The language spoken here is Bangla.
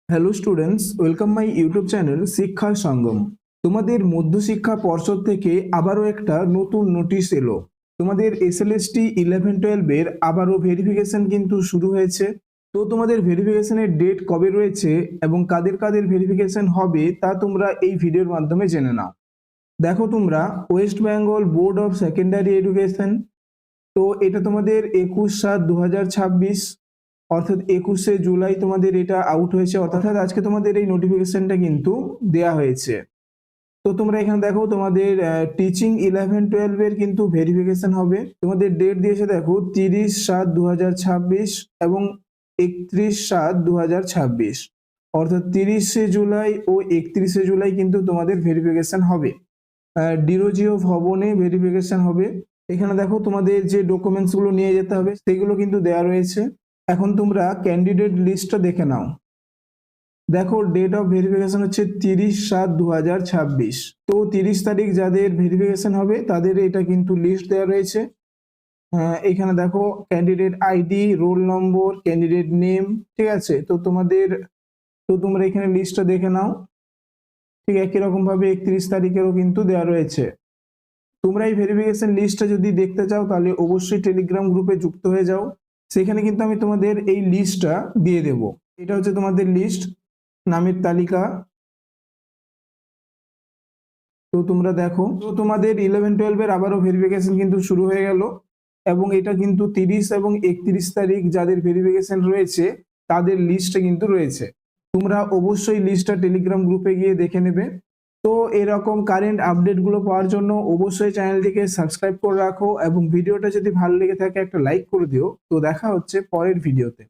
Hello students, welcome my YouTube channel শিক্ষার সঙ্গম। তোমাদের মধ্যশিক্ষা পর্ষদ থেকে আবারও একটা নতুন নোটিশ এলো। তোমাদের এসএলএসটি 11-12 এর আবারও ভেরিফিকেশন কিন্তু শুরু হয়েছে। তো তোমাদের ভেরিফিকেশনের ডেট কবে রয়েছে এবং কাদের কাদের ভেরিফিকেশন হবে তা তোমরা এই ভিডিওর মাধ্যমে জেনে নাও। দেখো, তোমরা West Bengal board of secondary education, তো এটা তোমাদের 21/7/2026 অর্থাৎ 21শে জুলাই তোমাদের এটা আউট হয়েছে, অর্থাৎ আজকে তোমাদের এই নোটিফিকেশনটা কিন্তু দেয়া হয়েছে। তো তোমরা এখানে দেখো, তোমাদের টিচিং 11-12 এর কিন্তু ভেরিফিকেশন হবে। তোমাদের ডেট দিয়েছে দেখো 30/7/2026 এবং 31/7/2026, অর্থাৎ 30শে জুলাই ও 31শে জুলাই কিন্তু তোমাদের ভেরিফিকেশন হবে। ডিরোজিও ভবনে ভেরিফিকেশন হবে। এখানে দেখো, তোমাদের যে ডকুমেন্টস গুলো নিয়ে যেতে হবে সেগুলো কিন্তু দেওয়া রয়েছে। এখন তোমরা ক্যান্ডিডেট লিস্টটা দেখে নাও। দেখো, ডেট অফ ভেরিফিকেশন হচ্ছে 30/7/2026। তো 30 তারিখ যাদের ভেরিফিকেশন হবে তাদের এটা কিন্তু লিস্ট দেওয়া রয়েছে। এখানে দেখো candidate ID, roll number, candidate name, ঠিক আছে। তো তোমরা এখানে লিস্টটা দেখে নাও। ঠিক একই রকম ভাবে 31 তারিখেরও কিন্তু দেওয়া রয়েছে। তোমরা এই ভেরিফিকেশন লিস্টটা যদি দেখতে চাও তাহলে অবশ্যই টেলিগ্রাম গ্রুপে যুক্ত হয়ে যাও। সেখানে কিন্তু আমি তোমাদের এই লিস্টটা দিয়ে দেব। এটা হচ্ছে তোমাদের লিস্ট, নামের তালিকা। তো তোমরা দেখো, তো তোমাদের 11-12 এর আবারও ভেরিফিকেশন কিন্তু শুরু হয়ে গেল এবং এটা কিন্তু 30 এবং 31 তারিখ যাদের ভেরিফিকেশন রয়েছে তাদের লিস্টে কিন্তু রয়েছে। তোমরা অবশ্যই লিস্টটা টেলিগ্রাম গ্রুপে গিয়ে দেখে নেবে। তো এরকম কারেন্ট আপডেটগুলো পাওয়ার জন্য অবশ্যই চ্যানেলটিকে সাবস্ক্রাইব করে রাখো এবং ভিডিওটা যদি ভালো লেগে থাকে একটা লাইক করে দিও। তো দেখা হচ্ছে পরের ভিডিওতে।